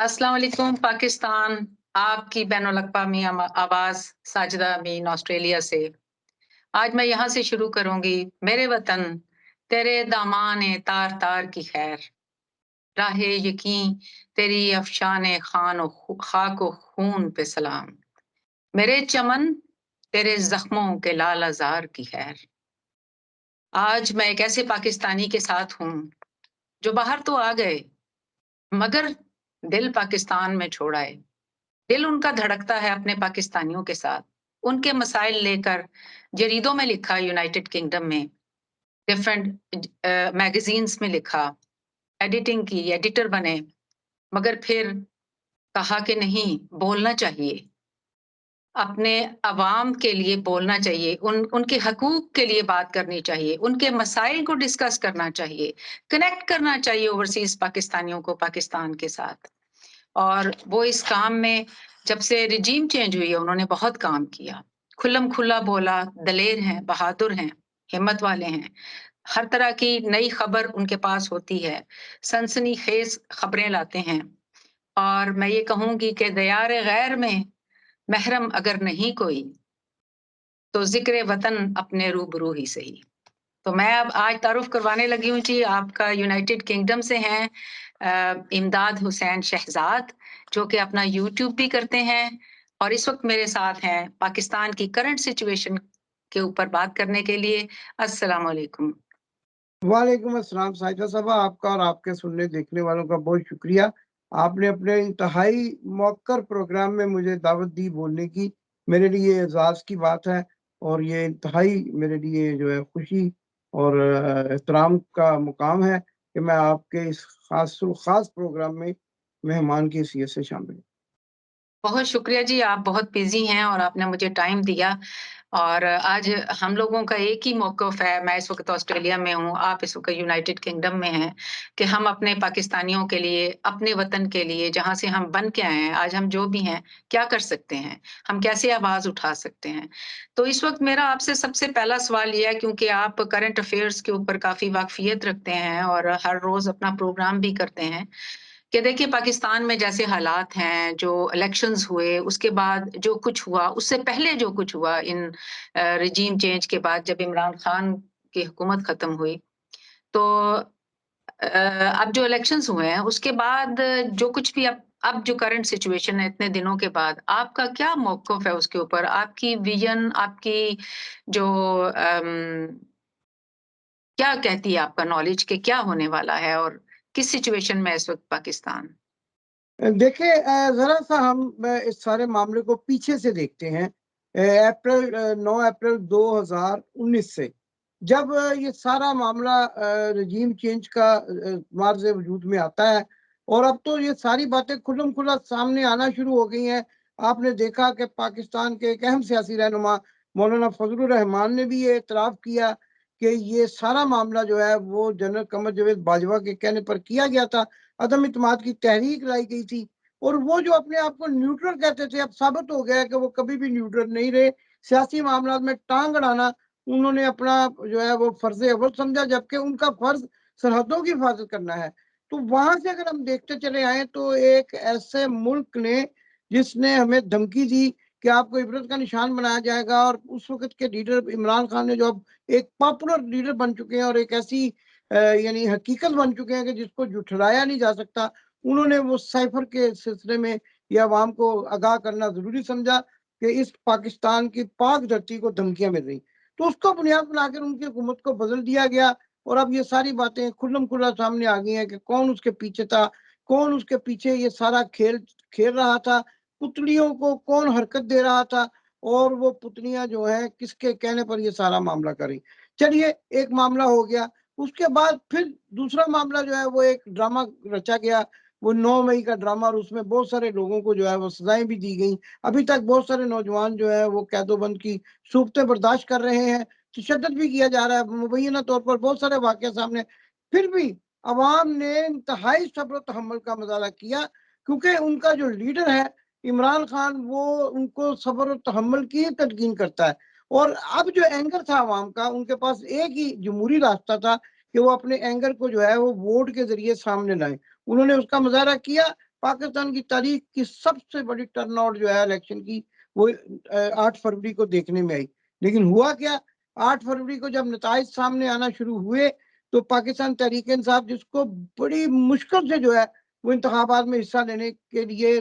अस्सलाम वालेकुम पाकिस्तान, आपकी बैनुल अक़वामी आवाज़ साजिदा अमीन ऑस्ट्रेलिया से। आज मैं यहाँ से शुरू करूँगी, मेरे वतन तेरे दामाने तार-तार की खैर, राहे यकीं तेरी अफ़शाने ख़ाक व खून पे सलाम, मेरे चमन तेरे ज़ख्मों के लाल-अज़ार की खैर। आज मैं एक ऐसे पाकिस्तानी के साथ हूँ, जो बाहर तो आ गए, मगर दिल पाकिस्तान में छोड़ आए। दिल उनका धड़कता है अपने पाकिस्तानियों के साथ। उनके मसाइल लेकर जरीदों में लिखा, यूनाइटेड किंगडम में, डिफरेंट मैगज़ीन्स में लिखा, एडिटिंग की, एडिटर बने, मगर फिर कहा कि नहीं, बोलना चाहिए। अपने अवाम के लिए बोलना चाहिए, उनके हकूक़ के लिए बात करनी चाहिए, उनके मसाइल को डिस्कस करना चाहिए, कनेक्ट करना चाहिए ओवरसीज़ पाकिस्तानियों को पाकिस्तान के साथ। और वो इस काम में जब से रिजीम चेंज हुई है उन्होंने बहुत काम किया। खुल्लम-खुल्ला बोला, दलेर हैं, बहादुर हैं, हिम्मत वाले हैं। हर तरह की नई खबर उनके पास होती है, सनसनीखेज़ खबरें लाते हैं। और मैं ये कहूँगी कि दियार गैर में महरम अगर नहीं कोई, तो ज़िक्र वतन अपने रूबरू ही सही। तो मैं अब आज तारुफ़ करवाने लगी हूँ जी, आपका यूनाइटेड किंगडम से हैं इमदाद हुसैन शहज़ाद, जो कि अपना यूट्यूब भी करते हैं और इस वक़्त मेरे साथ हैं पाकिस्तान की करंट सिचुएशन के ऊपर बात करने के लिए। अस्सलाम वालेकुम। वालेकुम अस्सलाम साहिदा साहबा, आपका और आपके सुनने देखने वालों का बहुत शुक्रिया। आपने अपने इंतहाई मौक़र प्रोग्राम में मुझे दावत दी बोलने की, मेरे लिए एज़ाज़ की बात है और ये इंतहाई मेरे लिए जो है खुशी और एहतराम का मुकाम है कि मैं आपके इस ख़ास प्रोग्राम में मेहमान की हैसियत से शामिल हूँ। बहुत शुक्रिया जी, आप बहुत बिज़ी हैं और आपने मुझे टाइम दिया और आज हम लोगों का एक ही मौक़िफ़ है, मैं इस वक़्त ऑस्ट्रेलिया में हूँ, आप इस वक़्त यूनाइटेड किंगडम में हैं, कि हम अपने पाकिस्तानियों के लिए, अपने वतन के लिए, जहाँ से हम बन के आए हैं, आज हम जो भी हैं, क्या कर सकते हैं? हम कैसे आवाज़ उठा सकते हैं? तो इस वक़्त मेरा आपसे सबसे पहला सवाल ये है क्योंकि आप करंट अफ़ेयर्स के ऊपर काफ़ी वाक़फ़ियत रखते हैं और हर रोज़ अपना प्रोग्राम भी करते हैं। कि देखिए पाकिस्तान में जैसे हालात हैं, जो इलेक्शंस हुए, उसके बाद जो कुछ हुआ, उससे पहले जो कुछ हुआ इन रिजीम चेंज के बाद जब इमरान खान की हुकूमत ख़त्म हुई, तो अब जो इलेक्शंस हुए हैं, उसके बाद जो कुछ भी अब जो करंट सिचुएशन है इतने दिनों के बाद, आपका क्या मौक़िफ़ है उसके ऊपर? आपकी विज़न, आपकी जो क्या कहती है आपका नॉलेज कि क्या होने वाला है और किस सिचुएशन में है इस वक़्त पाकिस्तान? देखिए ज़रा-सा हम इस सारे मामले को पीछे से देखते हैं। 9 अप्रैल 2019 से, जब ये सारा मामला रेजीम चेंज का मार्ज़ वजूद में आता है और अब तो ये सारी बातें खुल्लम-खुल्ला सामने आना शुरू हो गई हैं। आपने देखा कि पाकिस्तान के एक अहम सियासी रहनुमा मौलाना फज़लुर रहमान ने भी ये इतराफ़ किया कि ये सारा मामला जो है वो जनरल कमर जावेद बाजवा के कहने पर किया गया था। अदम इत्मीनाद की तहरीक लाई गई थी और वो जो अपने आप को न्यूट्रल कहते थे, अब साबित हो गया है कि वो कभी भी न्यूट्रल नहीं रहे। सियासी मामलात में टांग अड़ाना उन्होंने अपना जो है वो फ़र्ज़ अव्वल समझा, जबकि उनका फ़र्ज़ सरहदों की हिफ़ाज़त करना है। तो वहाँ से अगर हम देखते चले आएँ तो एक ऐसे मुल्क ने जिसने हमें धमकी दी कि आपको इबरत का निशान बनाया जाएगा और उस वक़्त के लीडर इमरान खान ने जो अब एक पॉपुलर लीडर बन चुके हैं और एक ऐसी यानी हकीकत बन चुके हैं कि जिसको झुठलाया नहीं जा सकता। उन्होंने वो साइफ़र के सिलसिले में ये अवाम को आगाह करना ज़रूरी समझा कि इस पाकिस्तान की पाक धरती को धमकियाँ मिल रही। तो उसको बुनियाद बनाकर उनकी हुकूमत को बदल दिया गया और अब ये सारी बातें खुल्लम-खुल्ला सामने आ गई हैं कि कौन उसके पीछे था, कौन उसके पीछे ये सारा खेल खेल रहा था, पुतलियों को कौन हरकत दे रहा था और वो पुतलियाँ जो हैं किसके कहने पर ये सारा मामला कर रही। चलिए एक मामला हो गया, उसके बाद फिर दूसरा मामला जो है वो एक ड्रामा रचा गया, वो 9 मई का ड्रामा और उसमें बहुत सारे लोगों को जो है वो सज़ाएँ भी दी गईं। अभी तक बहुत सारे नौजवान जो है वो कैदोबंद की सूरतें बर्दाश्त कर रहे हैं, तशद्दुद भी किया जा रहा है, मुबैना तौर पर बहुत सारे वाक़या सामने फिर भी अवाम ने इंतहाई सब्र तहम्मुल का मुज़ाहरा किया क्योंकि उनका जो लीडर है इमरान खान वो उनको सब्र और तहम्मुल की तलक़ीन करता है। और अब जो एंगर था अवाम का, उनके पास एक ही जमहूरी रास्ता था कि वो अपने एंगर को जो है वो वोट के ज़रिए सामने लाएँ। उन्होंने उसका मुज़ाहरा किया पाकिस्तान की तारीख की सबसे बड़ी टर्नआउट जो है इलेक्शन की वो 8 फरवरी को देखने में आई। लेकिन हुआ क्या, 8 फरवरी को जब नताइज सामने आना शुरू हुए तो पाकिस्तान तहरीक इंसाफ, जिसको बड़ी मुश्किल से जो है वो इंतखाबात में हिस्सा लेने के लिए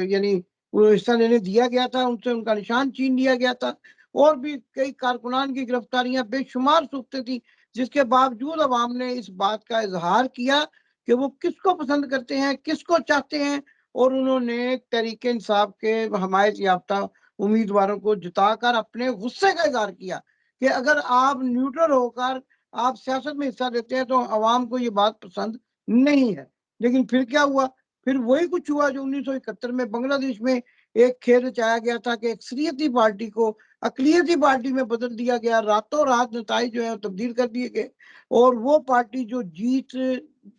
यानी वो हिस्सा लेने दिया गया था, उनसे उनका निशान छीन लिया गया था, और भी कई कारकुनान की गिरफ्तारियां बेशुमार सूरतें थी, जिसके बावजूद अवाम ने इस बात का इजहार किया कि वो किसको पसंद करते हैं, किसको चाहते हैं, और उन्होंने तहरीक इंसाफ के हमायत याफ्ता उम्मीदवारों को जिताकर अपने गुस्से का इजहार किया कि अगर आप न्यूट्रल होकर आप सियासत में हिस्सा लेते हैं तो अवाम को ये बात पसंद नहीं है। लेकिन फिर क्या हुआ, फिर वही कुछ हुआ जो 1971 में बांग्लादेश में एक खेल रचाया गया था कि अक्सरियती पार्टी को अकलियती पार्टी में बदल दिया गया, रातों रात नताइज जो है तब्दील कर दिए गए, और वो पार्टी जो जीत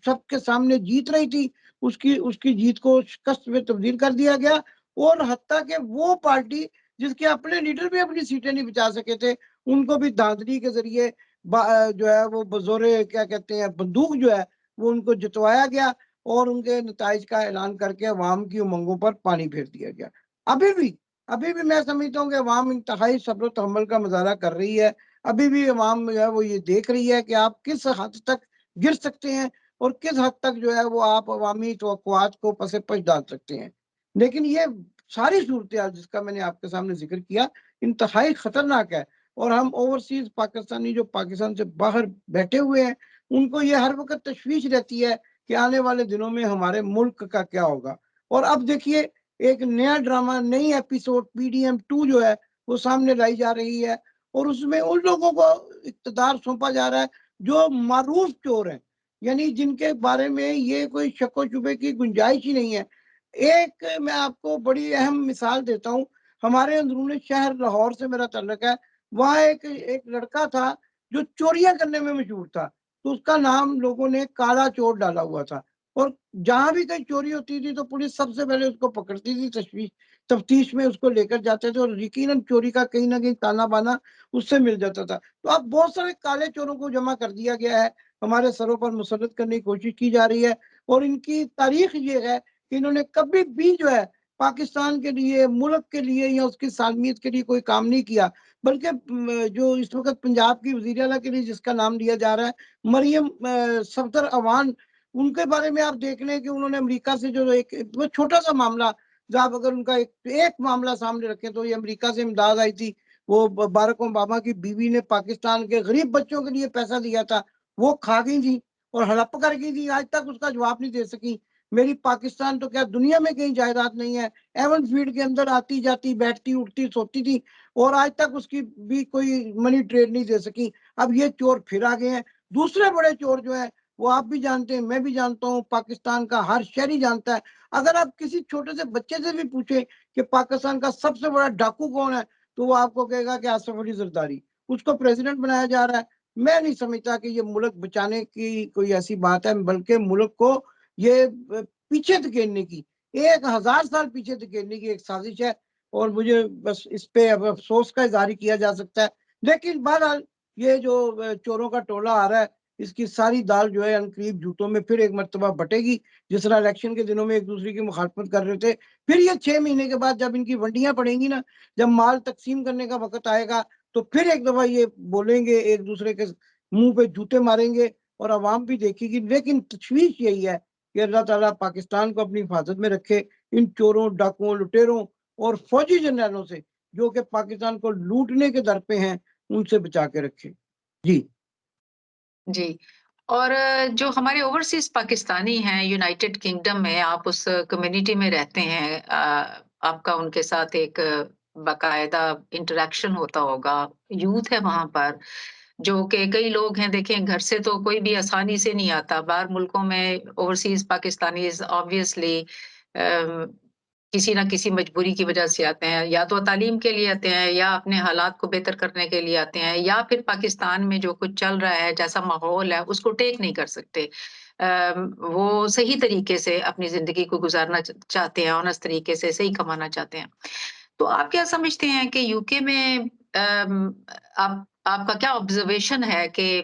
सबके सामने जीत रही थी उसकी उसकी जीत को शिकस्त में तब्दील कर दिया गया। और हत्ता कि वो पार्टी जिसके अपने लीडर भी अपनी सीटें नहीं बचा सके थे, उनको भी धांधली के जरिए जो है वो बजोरे क्या कहते हैं बंदूक जो है वो उनको जितवाया गया, और उनके नताइज का ऐलान करके अवाम की उमंगों पर पानी फेर दिया गया। अभी भी मैं समझता हूँ कि अवाम इंतहाई सब्र तहम्मुल का मुजाहरा कर रही है। अभी भी अवाम जो है वो ये देख रही है कि आप किस हद तक गिर सकते हैं और किस हद तक जो है वो आप अवामी तवक्कुआत को पसे-पश डाल सकते हैं। लेकिन ये सारी सूरत-ए-हाल जिसका मैंने आपके सामने ज़िक्र किया, इंतहाई खतरनाक है, और हम ओवरसीज़ पाकिस्तानी जो पाकिस्तान से बाहर बैठे हुए हैं, उनको ये हर वक़्त तशवीश रहती है कि आने वाले दिनों में हमारे मुल्क का क्या होगा। और अब देखिए, एक नया ड्रामा, नई एपिसोड पीडीएम 2 जो है, वो सामने लाई जा रही है, और उसमें उन लोगों को इक़्तिदार सौंपा जा रहा है, जो मारूफ़ चोर हैं, यानी जिनके बारे में ये कोई शक-व-शुबे की गुंजाइश ही नहीं है। एक मैं आपको बड़ी अहम मिसाल देता हूँ, हमारे अंदरूनी शहर लाहौर से मेरा ताल्लुक है, वहाँ एक एक लड़का था, जो चोरियाँ करने में मशहूर था, तो उसका नाम लोगों ने काला चोर डाला हुआ था, और जहाँ भी कहीं चोरी होती थी, तो पुलिस सबसे पहले उसको पकड़ती थी, तफ्तीश में उसको लेकर जाते थे, और यकीनन चोरी का कहीं न कहीं ताना-बाना उससे मिल जाता था। तो अब बहुत सारे काले चोरों को जमा कर दिया गया है, हमारे सरों पर मुसल्लत करने की कोशिश की जा रही है, और इनकी तारीख ये है कि इन्होंने कभी भी जो है पाकिस्तान के लिए, मुल्क के लिए या उसकी सालमियत के लिए कोई काम नहीं किया। बल्कि जो इस वक़्त पंजाब की वज़ीर आला के लिए जिसका नाम लिया जा रहा है, मरियम सफ़दर अवान, उनके बारे में आप देख लें कि उन्होंने अमेरिका से जो एक वो छोटा-सा मामला, जो आप अगर उनका एक मामला सामने रखें तो ये अमेरिका से इमदाद आई थी। वो बाराक ओबामा की बीवी ने पाकिस्तान के गरीब बच्चों के लिए पैसा दिया था, वो खा गई थी और हड़प कर गई थी, आज तक उसका जवाब नहीं दे सकी। मेरी पाकिस्तान तो क्या दुनिया में कहीं जायदाद नहीं है, एवन फील्ड के अंदर आती-जाती, बैठती, उठती, सोती थी, और आज तक उसकी भी कोई मनी ट्रेड नहीं दे सकी। अब ये चोर फिर आ गए हैं। दूसरे बड़े चोर जो हैं, वो आप भी जानते हैं, मैं भी जानता हूँ, पाकिस्तान का हर शहरी जानता है। अगर आप किसी छोटे से बच्चे से भी पूछें कि पाकिस्तान का सबसे बड़ा डाकू कौन है, तो वो आपको कहेगा कि आसिफ अली जरदारी। उसको प्रेज़िडेंट बनाया जा रहा है। मैं नहीं समझता कि ये मुल्क बचाने की कोई ऐसी बात है, बल्कि मुल्क को ये पीछे धकेलने की, 1000 साल पीछे धकेलने की एक साज़िश है, और मुझे बस इस पे अब अफ़सोस का इज़हार ही किया जा सकता है। लेकिन बहरहाल ये जो चोरों का टोला आ रहा है, इसकी सारी दाल जो है अनकरीब जूतों में फिर एक मर्तबा बटेगी। जिस तरह इलेक्शन के दिनों में एक-दूसरे की मुखालफत कर रहे थे, फिर ये 6 महीने के बाद जब इनकी वंडियाँ पड़ेंगी ना, जब माल तक़सीम करने का वक़्त आएगा, तो फिर एक दफ़ा ये बोलेंगे, एक-दूसरे के मुँह पे जूते मारेंगे, और अवाम भी देखेगी। लेकिन तशवीश यही है कि अल्लाह ताला पाकिस्तान को अपनी हिफाज़त में रखे, इन चोरों, डाकुओं, लुटेरों और फौजी जर्नैलों से, जो कि पाकिस्तान को लूटने के दर पे हैं, उनसे बचा के रखे। जी। जी। और जो हमारे ओवरसीज़ पाकिस्तानी हैं यूनाइटेड किंगडम में, आप उस कम्युनिटी में रहते हैं, आपका उनके साथ एक बाकायदा इंटरैक्शन होता होगा, यूथ है वहाँ पर, जो कि कई लोग हैं, देखें घर से तो कोई भी आसानी से नहीं आता, बाहर मुल्कों में ओवरसीज़ पाकिस्तानीज़ ऑब्वियसली किसी न किसी मजबूरी की वजह से आते हैं, या तो तालीम के लिए आते हैं, या अपने हालात को बेहतर करने के लिए आते हैं, या फिर पाकिस्तान में जो कुछ चल रहा है, जैसा माहौल है, उसको टेक नहीं कर सकते। वो सही तरीके से अपनी ज़िंदगी को गुज़ारना चाहते हैं, ऑनेस्ट तरीके से सही कमाना चाहते हैं। तो आप क्या समझते हैं कि यूके में आप आपका क्या ऑब्ज़र्वेशन है कि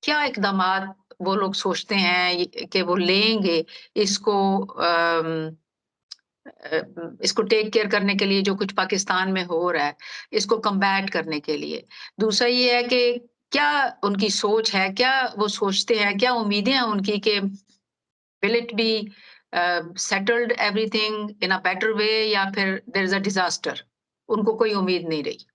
क्या इक़दामात वो लोग सोचते हैं कि वो लेंगे इसको इसको टेक केयर करने के लिए जो कुछ पाकिस्तान में हो रहा है, इसको कम्बैट करने के लिए। दूसरा ये है कि क्या उनकी सोच है, क्या वो सोचते हैं, क्या उम्मीदें हैं उनकी कि will it be settled everything in a better way या फिर देयर इज़ अ डिज़ास्टर? उनको कोई उम्मीद नहीं रही।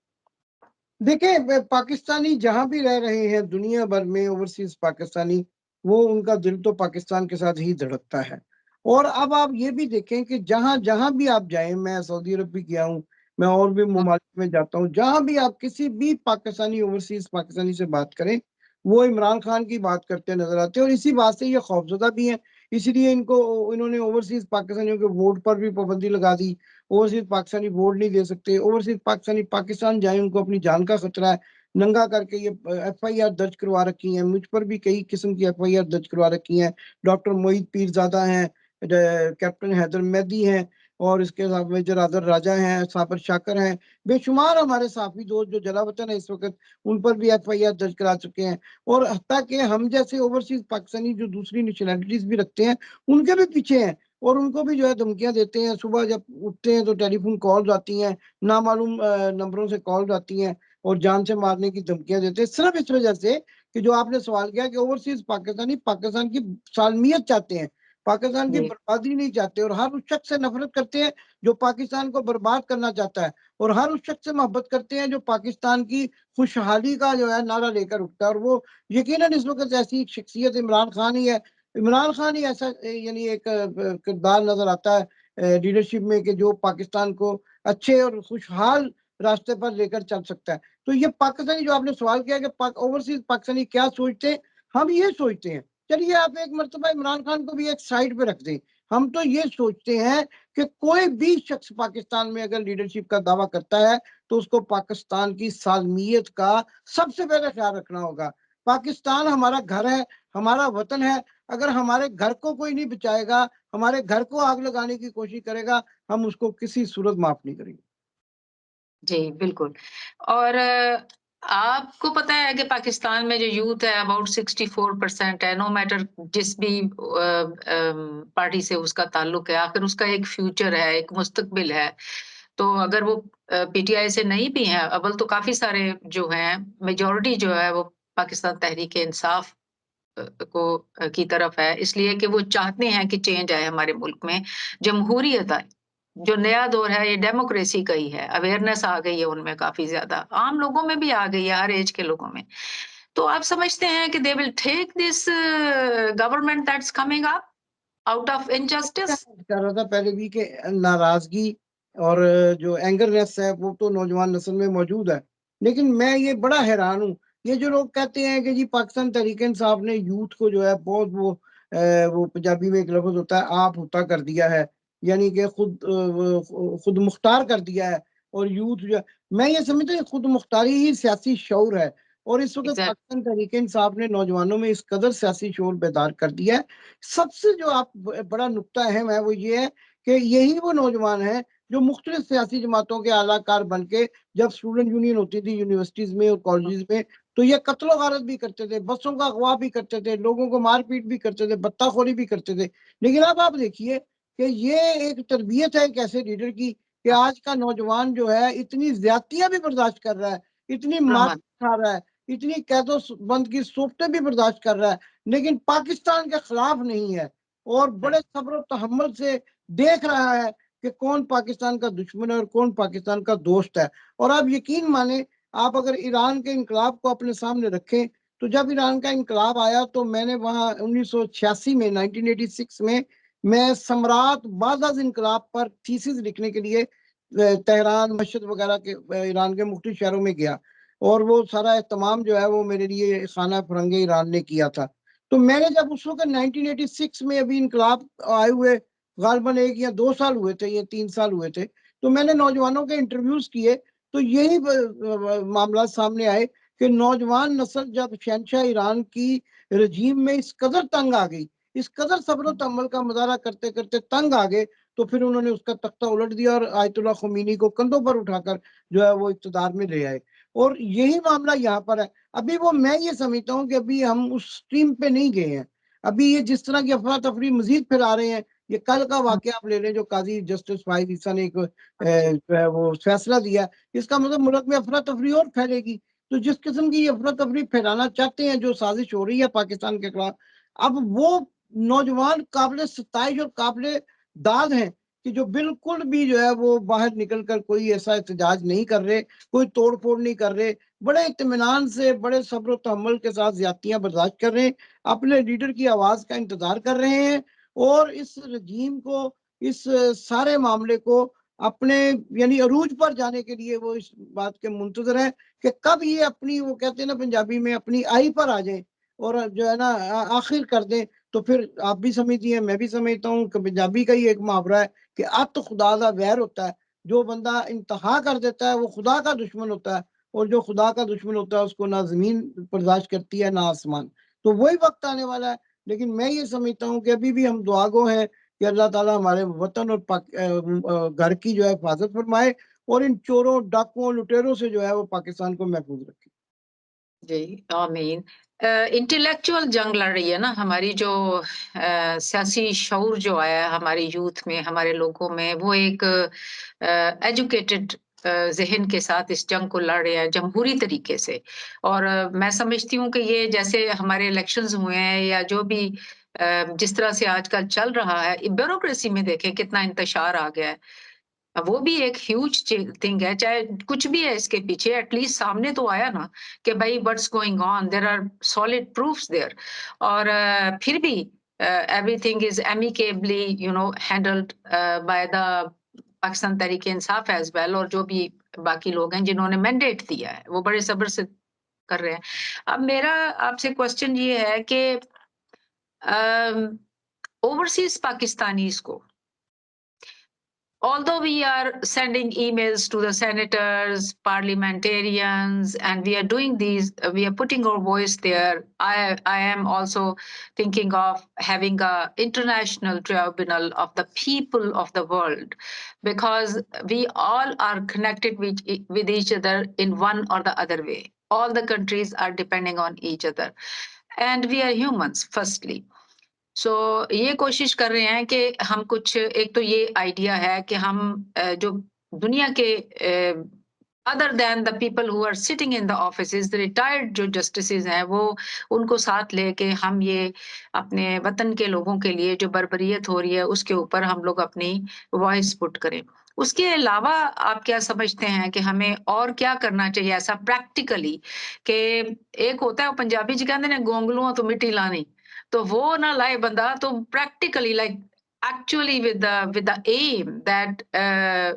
देखिए, पाकिस्तानी जहाँ भी रह रहे हैं दुनिया भर में, ओवरसीज पाकिस्तानी, वो उनका दिल तो पाकिस्तान के साथ ही धड़कता है। और अब आप ये भी देखें कि जहाँ जहाँ भी आप जाएं, मैं सऊदी अरब भी गया हूँ, मैं और भी हुँ, ममालिक में जाता हूँ, जहाँ भी आप किसी भी पाकिस्तानी ओवरसीज पाकिस्तानी से बात करें, वो इमरान खान की बात करते नजर आते हैं। और इसी बात से ये खौफजदा भी है, इसलिए इन्होंने ओवरसीज पाकिस्तानियों के वोट पर भी पाबंदी लगा दी। ओवरसीज पाकिस्तानी वोट नहीं दे सकते, ओवरसीज पाकिस्तानी पाकिस्तान जाए, उनको अपनी जान का खतरा है। नंगा करके ये एफआईआर दर्ज करवा रखी है, मुझ पर भी कई किस्म की एफआईआर दर्ज करवा रखी है। डॉक्टर मोहित पीरजादा हैं, कैप्टन हैदर मेहदी हैं, और इसके साथ मेजर आदर राजा हैं, साबर शाकर हैं, बेशुमार हमारे साथी दोस्त जो जलावतन है इस वक्त, उन पर भी एफआईआर दर्ज करा चुके हैं। और हत्ता कि हम जैसे ओवरसीज पाकिस्तानी जो दूसरी नेशनैलिटीज भी रखते हैं, उनके भी पीछे हैं, और उनको भी जो है धमकियां देते हैं। सुबह जब उठते हैं तो टेलीफोन कॉल्स आती हैं, नामालूम नंबरों से कॉल्स आती हैं, और जान से मारने की धमकियां देते हैं, सिर्फ इस वजह से कि जो आपने सवाल किया कि ओवरसीज पाकिस्तानी पाकिस्तान की सालमियत चाहते हैं, पाकिस्तान की जी, बर्बादी नहीं चाहते, और हर उस शख्स से नफरत करते हैं जो पाकिस्तान को बर्बाद करना चाहता है, और हर उस शख्स से मोहब्बत करते हैं जो पाकिस्तान की खुशहाली का जो है नारा लेकर उठता है। और वो यकीनन इस वक्त ऐसी एक शख्सियत इमरान खान ही है। इमरान खान ही ऐसा यानी एक किरदार नजर आता है लीडरशिप में कि जो पाकिस्तान को अच्छे और खुशहाल रास्ते पर लेकर चल सकता है। तो ये पाकिस्तानी जो आपने सवाल किया कि ओवरसीज पाकिस्तानी क्या सोचते हैं, हम ये सोचते हैं, चलिए आप एक मरतबा इमरान खान को भी एक साइड पे रख दें, हम तो ये सोचते हैं कि कोई भी शख्स पाकिस्तान में अगर लीडरशिप का दावा करता है तो उसको पाकिस्तान की सालमियत का सबसे पहले ख्याल रखना होगा। पाकिस्तान हमारा घर है, हमारा वतन है। अगर हमारे घर को कोई नहीं बचाएगा, हमारे घर को आग लगाने की कोशिश करेगा, हम उसको किसी सूरत माफ नहीं करेंगे। जी, बिल्कुल। और आपको पता है कि पाकिस्तान में जो यूथ है अबाउट 64% है, नो मैटर जिस भी पार्टी से उसका ताल्लुक है, आखिर उसका एक फ्यूचर है, एक मुस्तकबिल है। तो अगर वो पीटीआई से नहीं भी हैं, अव्वल तो काफ़ी सारे जो हैं, मेजॉरिटी जो है वो पाकिस्तान तहरीक-ए-इंसाफ की तरफ है, इसलिए कि वो चाहते हैं कि चेंज आए हमारे मुल्क में, जमहूरियत आए। जो नया दौर है ये डेमोक्रेसी का ही है, अवेयरनेस आ गई है उनमें काफ़ी ज़्यादा, आम लोगों में भी आ गई है, हर ऐज के लोगों में। तो आप समझते हैं कि they will take this government that's coming up out of injustice? कर रहा था पहले भी कि नाराजगी और जो एंगरनेस है वो तो नौजवान नस्ल में मौजूद है। लेकिन मैं ये बड़ा हैरान हूँ, ये जो लोग कहते हैं कि जी पाकिस्तान तहरीक इंसाफ ने यूथ को जो है बहुत वो पंजाबी में एक लफ्ज होता है आप होता कर दिया है, यानी कि खुद मुख्तार कर दिया है। और यूथ जो है, मैं ये समझता हूँ खुद मुख्तारी ही सियासी शऊर है। और इस वक्त एग्ज़ैक्ट पाकिस्तान तहरीक इंसाफ ने नौजवानों में इस कदर सियासी शऊर बेदार कर दिया है। सबसे जो आप बड़ा नुक्ता अहम है वो ये है कि यही वो नौजवान हैं जो मुख्तलिफ सियासी जमातों के आलाकार बन के, जब स्टूडेंट यूनियन होती थी यूनिवर्सिटीज में और कॉलेजेस में, तो ये कत्लो गारत भी करते थे, बसों का अगवा भी करते थे, लोगों को मारपीट भी करते थे, बत्ताखोरी भी करते थे। लेकिन अब आप देखिए कि ये एक तरबियत है एक ऐसे लीडर की कि आज का नौजवान जो है इतनी ज्यादतियां भी बर्दाश्त कर रहा है, इतनी मार रहमत। खा रहा है, इतनी कैदो बंद की सोबतें भी बर्दाश्त कर रहा है, लेकिन पाकिस्तान के खिलाफ नहीं है। और बड़े सब्र तहम्मुल से देख रहा है कि कौन पाकिस्तान का दुश्मन है और कौन पाकिस्तान का दोस्त है। और आप यकीन माने, आप अगर ईरान के इंकलाब को अपने सामने रखें, तो जब ईरान का इंकलाब आया तो मैंने वहां 1986 में 1986 में मैं सम्राट बाज़ इंकलाब पर थीसिस लिखने के लिए तेहरान मशहद वगैरह के ईरान के मुख्तलिफ शहरों में गया। और वो सारा एहतमाम जो है वो मेरे लिए खाना फरंगे ईरान ने किया था। तो मैंने जब उस वक्त 1986 में अभी इनकलाब आए हुए गालबन 1 या 2 साल हुए थे, ये 3 साल हुए थे, तो मैंने नौजवानों के इंटरव्यूज किए, तो यही मामला सामने आए कि नौजवान नस्ल जब शहनशाह ईरान की रजीम में इस कदर तंग आ गई, इस कदर सब्र तम्मल का मुजाहरा करते करते तंग आ गए, तो फिर उन्होंने उसका तख्ता उलट दिया और आयतुल्लाह खुमैनी को कंधों पर उठाकर जो है वो इक़्तिदार में ले आए। और यही मामला यहाँ पर है। अभी वो मैं ये समझता हूँ कि अभी हम उस स्ट्रीम पे नहीं गए हैं। अभी ये जिस तरह की अफरा तफरी मजीद फैला रहे हैं, ये कल का वाकया आप ले लें जो काजी जस्टिस फाहिद ईसा ने एक जो है वो फैसला दिया, इसका मतलब मुल्क में अफरा तफरी और फैलेगी। तो जिस किस्म की ये अफरा तफरी फैलाना चाहते हैं, जो साजिश हो रही है पाकिस्तान के खिलाफ, अब वो नौजवान काबिल सताइश और काबिल दाद हैं कि जो बिल्कुल भी जो है वो बाहर निकल कर कोई ऐसा एहतजाज नहीं कर रहे, कोई तोड़ फोड़ नहीं कर रहे, बड़े इत्मीनान से, बड़े सब्र तहम्मुल के साथ ज्यादतियां बर्दाश्त कर रहे हैं, अपने लीडर की आवाज का इंतजार कर रहे हैं, और इस रजीम को, इस सारे मामले को अपने यानी अरूज पर जाने के लिए वो इस बात के मुंतजर है कि कब ये अपनी, वो कहते हैं ना पंजाबी में, अपनी आई पर आ जाए और जो है ना आखिर कर दें। तो फिर आप भी समझिए, मैं भी समझता हूँ कि पंजाबी का ही एक मुहावरा है कि अत खुदा का वैर होता है। जो बंदा इंतहा कर देता है वो खुदा का दुश्मन होता है, और जो खुदा का दुश्मन होता है उसको ना जमीन बर्दाश्त करती है ना आसमान। तो वही वक्त आने वाला है। लेकिन मैं ये समझता हूँ कि अभी भी हम दुआगो हैं कि अल्लाह ताला हमारे वतन और घर की जो है हिफाजत फरमाए, और इन चोरों, डाकुओं, लुटेरों से जो है वो पाकिस्तान को महफूज रखे। जी, आमीन। इंटेलेक्चुअल जंग लड़ रही है ना हमारी, जो सियासी शऊर जो आया है हमारी यूथ में, हमारे लोगों में, वो एक एजुकेटेड ज़हन के साथ इस जंग को लड़ रहे हैं जमहूरी तरीके से। और मैं समझती हूँ कि ये जैसे हमारे इलेक्शंस हुए हैं या जो भी जिस तरह से आजकल चल रहा है, ब्यूरोक्रेसी में देखें कितना इंतशार आ गया है। वो भी एक ह्यूज थिंग है, चाहे कुछ भी है इसके पीछे, एटलीस्ट सामने तो आया ना कि भाई what's going on, there are solid proofs there. और फिर भी everything is amicably handled by the Pakistan Tehreek Insaf as well, और जो भी बाकी लोग हैं जिन्होंने मैंडेट दिया है वो बड़े सब्र से कर रहे हैं। अब मेरा आपसे क्वेश्चन ये है कि ओवरसीज पाकिस्तानीज को, although we are sending emails to the senators, parliamentarians, and we are doing these, we are putting our voice there. I am also thinking of having a international tribunal of the people of the world, because we all are connected with each other in one or the other way. All the countries are depending on each other, and we are humans, firstly. सो ये कोशिश कर रहे हैं कि हम कुछ, एक तो ये आइडिया है कि हम जो दुनिया के other than the people who are sitting in the offices, the retired जो जस्टिसेस हैं, वो उनको साथ लेके हम ये अपने वतन के लोगों के लिए जो बर्बरियत हो रही है उसके ऊपर हम लोग अपनी वॉइस पुट करें। उसके अलावा आप क्या समझते हैं कि हमें और क्या करना चाहिए ऐसा प्रैक्टिकली? कि एक होता है वो पंजाबी जी कहते हैं गोंगलुओं तो मिट्टी लानी, तो वो ना लाए बंदा, तो practically like actually with the aim that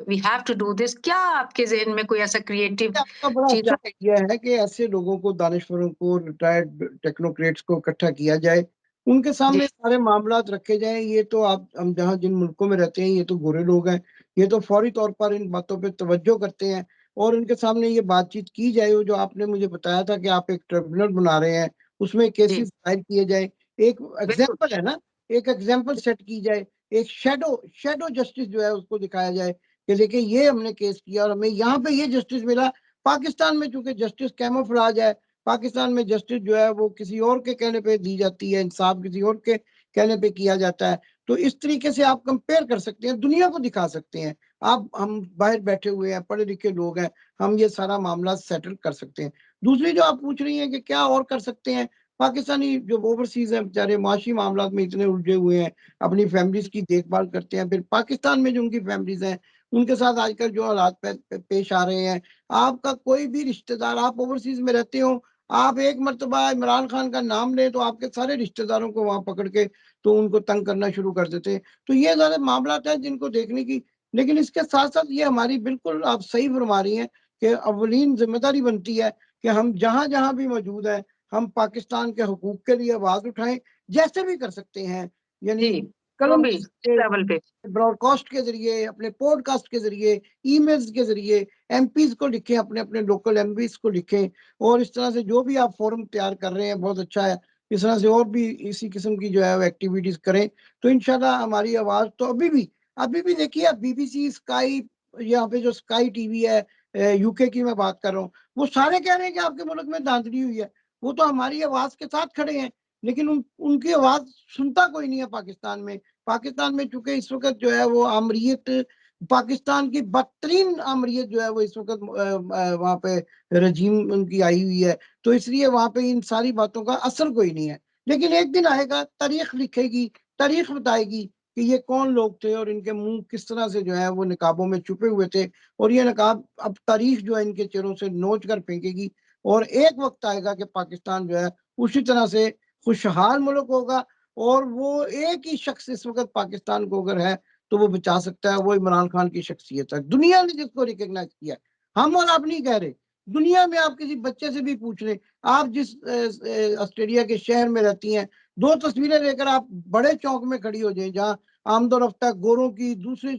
we have to do this. क्या आपके ज़हन में कोई ऐसा क्रिएटिव आपका बड़ा चीज़ अच्छा है? आइडिया है कि ऐसे लोगों को, दानिश्वरों को, रिटायर्ड टेक्नोक्रेट्स को इकट्ठा किया जाए, उनके जी, सामने सारे मामलात रखे जाएं। ये तो आप, हम जहाँ जिन मुल्कों में रहते हैं, ये तो गोरे लोग हैं, ये तो फौरी तौर पर इन बातों पे तवज्जो करते हैं, और इनके सामने ये बातचीत की जाए। वो जो आपने मुझे बताया था कि आप एक ट्रिब्यूनल बना रहे हैं, उसमें जी, केसेस दायर किए जाए। एक बिल्कुल। एग्जाम्पल है ना, एक एग्जाम्पल सेट की जाए, एक शेडो शेडो जस्टिस जो है उसको दिखाया जाए कि देखिए ये हमने केस किया और हमें यहाँ पे ये जस्टिस मिला। पाकिस्तान में चूंकि जस्टिस कैमोफ्लेज है, पाकिस्तान में जस्टिस जो है वो किसी और के कहने पे दी जाती है, इंसाफ किसी और के कहने पे किया जाता है। तो इस तरीके से आप कंपेयर कर सकते हैं, दुनिया को दिखा सकते हैं। आप, हम बाहर बैठे हुए हैं, पढ़े लिखे लोग हैं, हम ये सारा मामला सेटल कर सकते हैं। दूसरी जो आप पूछ रही हैं कि क्या और कर सकते हैं, पाकिस्तानी जो ओवरसीज हैं बेचारे माशी मामला में इतने उलझे हुए हैं, अपनी फैमिलीज की देखभाल करते हैं, फिर पाकिस्तान में जो उनकी फैमिलीज हैं उनके साथ आजकल जो हालात पेश आ रहे हैं। आपका कोई भी रिश्तेदार, आप ओवरसीज में रहते हो, आप एक मर्तबा इमरान खान का नाम लें तो आपके सारे रिश्तेदारों को वहां पकड़ के तो उनको तंग करना शुरू कर देते हैं। तो ये सारे मामला हैं जिनको देखने की। लेकिन इसके साथ साथ ये हमारी, बिल्कुल आप सही फरमा रही हैं कि अवलीन जिम्मेदारी बनती है कि हम जहां जहां भी मौजूद हैं, हम पाकिस्तान के हकूक के लिए आवाज उठाएं, जैसे भी कर सकते हैं। यानी जी, जो कलम भी जिस लेवल पे। ब्रॉडकास्ट के जरिए, अपने पॉडकास्ट के जरिए, ईमेल्स के जरिए एमपीज को लिखें, अपने अपने लोकल एमपीज को लिखें। और इस तरह से जो भी आप फोरम तैयार कर रहे हैं बहुत अच्छा है, इस तरह से और भी इसी किस्म की जो है वो एक्टिविटीज करें, तो इंशाल्लाह हमारी आवाज तो अभी भी देखिए, बीबीसी, स्काई, यहाँ पे जो स्काई टीवी है, यूके की मैं बात कर रहा हूँ, वो सारे कह रहे हैं कि आपके मुल्क में धांधली हुई है। वो तो हमारी आवाज के साथ खड़े हैं, लेकिन उनकी आवाज सुनता कोई नहीं है पाकिस्तान में। पाकिस्तान में चूंकि इस वक्त जो है वो आमरीत, पाकिस्तान की बदतरीन आमरीत जो है वो इस वक्त वहाँ पे रजीम उनकी आई हुई है, तो इसलिए वहाँ पे इन सारी बातों का असर कोई नहीं है। लेकिन एक दिन आएगा, तारीख लिखेगी, तारीख बताएगी कि ये कौन लोग थे और इनके मुंह किस तरह से जो है वो निकाबों में छुपे हुए थे, और ये नकाब अब तारीख जो है इनके चेहरों से नोच कर फेंकेगी। और एक वक्त आएगा कि पाकिस्तान जो है उसी तरह से खुशहाल मुल्क होगा, और वो एक ही शख्स इस वक्त पाकिस्तान को अगर है तो वो बचा सकता है, वो इमरान खान की शख्सियत है। दुनिया ने जिसको रिकॉग्नाइज किया है, हम और आप नहीं कह रहे, दुनिया में आप किसी बच्चे से भी पूछ लें, आप जिस ऑस्ट्रेलिया के शहर में रहती हैं, दो तस्वीरें लेकर आप बड़े चौक में खड़ी हो जाए जहाँ आमदोरफ्ता गोरों की, दूसरी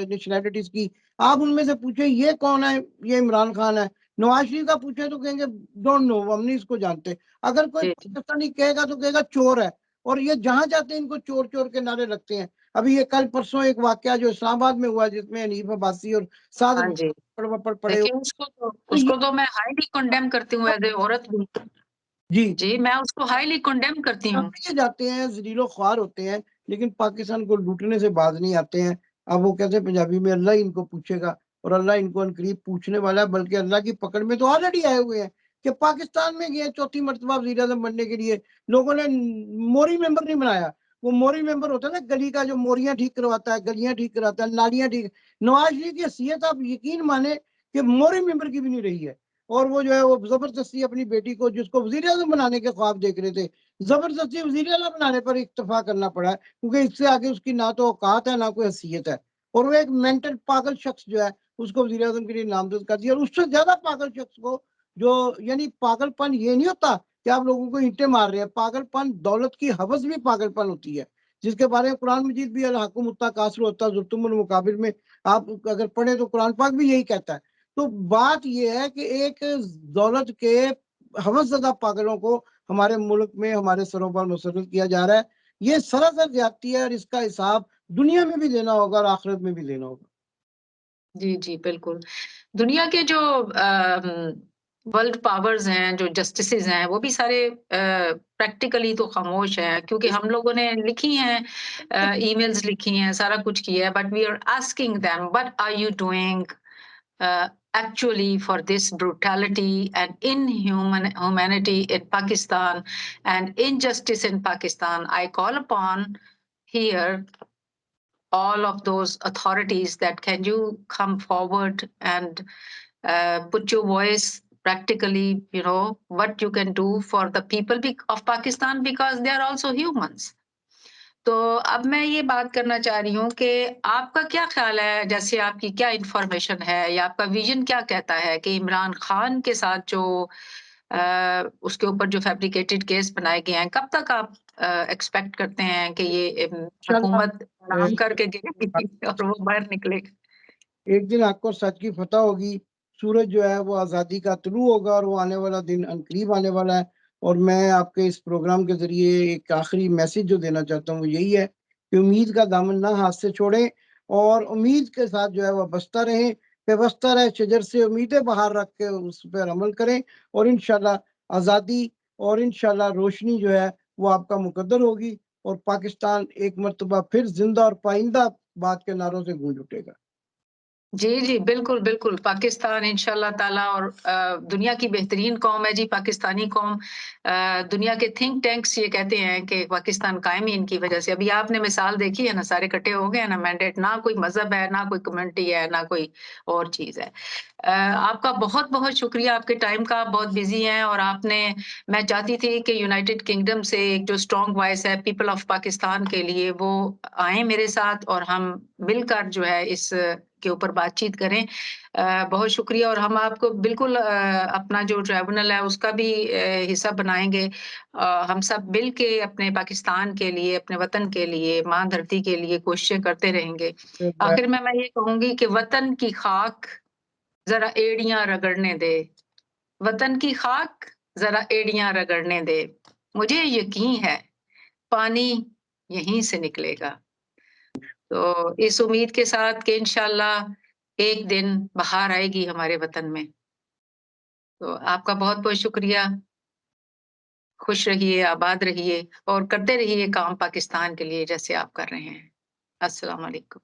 नेशनैलिटीज की, आप उनमें से पूछे ये कौन है, ये इमरान खान है। नवाज शरीफ का पूछे तो कहेंगे डोंट नो, हम नहीं इसको जानते। अगर कोई पाकिस्तानी कहेगा तो कहेगा चोर है। और ये जहां जाते हैं इनको चोर चोर के नारे लगते हैं। अभी ये कल परसों एक वाकया जो इस्लामाबाद में हुआ जिसमें हनीफ अब्बासी और साद पड़े, देखिए उसको तो मैं हाईली कंडेम करती हूँ एज ए औरत भी। जी, मैं उसको हाईली कंडेम करती हूँ। जाते हैं, जलीलो ख्वार होते हैं, लेकिन पाकिस्तान को लूटने से बाज नहीं आते हैं। अब वो कहते हैं पंजाबी में, अल्लाह इनको पूछेगा, और अल्लाह इनको अनकरीब पूछने वाला है, बल्कि अल्लाह की पकड़ में तो ऑलरेडी आए हुए हैं कि पाकिस्तान में गए चौथी मरतबा वज़ीर आज़म बनने के लिए। लोगों ने मोरी मेंबर नहीं बनाया। वो मोरी मेंबर होता है ना, गली का जो मोरियां ठीक करवाता है, गलियां ठीक कराता है, नालियां ठीक। नवाज शरीफ की हैसियत आप यकीन माने कि मोरी मेंबर की भी नहीं रही है। और वो जो है वो जबरदस्ती अपनी बेटी को, जिसको वज़ीर आज़म बनाने के ख्वाब देख रहे थे, जबरदस्ती वज़ीर आला बनाने पर इक्तफा करना पड़ा है, क्योंकि इससे आगे उसकी ना तो औकात है ना कोई हैसियत है। और वो एक मेंटल पागल शख्स जो है उसको वज़ीर आज़म के लिए नामजद कर दिया। और उससे ज्यादा पागल शख्स को, जो यानी पागलपन ये नहीं होता कि आप लोगों को ईंटें मार रहे हैं, पागलपन, दौलत की हवस भी पागलपन होती है, जिसके बारे में कुरान मजीद भी अल हकुम मुत्तकासिर होता है जुर्तुमुल मुकाबिर में आप अगर पढ़े तो कुरान पाक भी यही कहता है। तो बात यह है कि एक दौलत के हवस ज़दा पागलों को हमारे मुल्क में हमारे सरों पर मुसल्लत किया जा रहा है। ये सरासर ज्यादती है, और इसका हिसाब दुनिया में भी लेना होगा और आखिरत में भी लेना होगा। जी, जी, बिल्कुल। दुनिया के जो वर्ल्ड पावर्स हैं, जो जस्टिसेस हैं, वो भी सारे प्रैक्टिकली तो खामोश हैं, क्योंकि हम लोगों ने लिखी हैं, ईमेल्स लिखी हैं, सारा कुछ किया है, but we are asking them what are you doing actually for this brutality and inhumanity in Pakistan and injustice in Pakistan. I call upon here all of those authorities that can you come forward and put your voice practically, you know, what you can do for the people of Pakistan, because they are also humans. तो अब मैं ये बात करना चाह रही हूँ कि आपका क्या ख्याल है, जैसे आपकी क्या इन्फॉर्मेशन है या आपका विजन क्या कहता है कि इमरान खान के साथ जो उसके ऊपर जो फैब्रिकेटेड केस बनाए गए हैं, कब तक आप एक्सपेक्ट करते हैं कि ये हुकूमत नाम करके गिरेगी और वो बाहर निकलेगा? एक दिन आपको सच की फतह होगी, सूरज जो है वो आज़ादी का तुलू होगा, और वो आने वाला दिन अनकरीब आने वाला है। और मैं आपके इस प्रोग्राम के ज़रिए एक आखिरी मैसेज जो देना चाहता हूँ वो यही है कि उम्मीद का दामन ना हाथ से छोड़ें, और उम्मीद के साथ जो है वह बसता रहें, पेवस्ता रहे शजर से, उम्मीदें बाहर रख के उस पर अमल करें, और इंशाल्लाह आज़ादी और इंशाल्लाह रोशनी जो है वो आपका मुकद्दर होगी, और पाकिस्तान एक मरतबा फिर जिंदा और पाइंदा बात के नारों से गूंज उठेगा। जी, जी, बिल्कुल, बिल्कुल। पाकिस्तान इंशाअल्लाह ताला और दुनिया की बेहतरीन कौम है जी, पाकिस्तानी कौम। दुनिया के थिंक टैंक्स ये कहते हैं कि पाकिस्तान कायम ही इनकी वजह से। अभी आपने मिसाल देखी है ना, सारे इकट्ठे हो गए हैं ना, मैंडेट, ना कोई मज़हब है, ना कोई कम्युनिटी है, ना कोई और चीज़ है। आपका बहुत-बहुत शुक्रिया, आपके टाइम का, आप बहुत बिज़ी हैं और आपने, मैं चाहती थी कि यूनाइटेड किंगडम से एक जो स्ट्रॉन्ग वॉइस है पीपल ऑफ पाकिस्तान के लिए, वो आएँ मेरे साथ और हम मिलकर जो है इस के ऊपर बातचीत करें। बहुत शुक्रिया, और हम आपको बिल्कुल अपना जो ट्राइब्यूनल है उसका भी हिस्सा बनाएँगे। हम सब मिल के अपने पाकिस्तान के लिए, अपने वतन के लिए, माँ धरती के लिए कोशिशें करते रहेंगे। आखिर में मैं ये कहूँगी कि वतन की खाक ज़रा एड़ियाँ रगड़ने दे, वतन की खाक ज़रा एड़ियाँ रगड़ने दे। मुझे यकीन है पानी यहीं से निकलेगा। तो इस उम्मीद के साथ कि इंशाअल्लाह एक दिन बहार आएगी हमारे वतन में। तो आपका बहुत-बहुत शुक्रिया। खुश रहिए, आबाद रहिए और करते रहिए काम पाकिस्तान के लिए जैसे आप कर रहे हैं। अस्सलाम वालेकुम।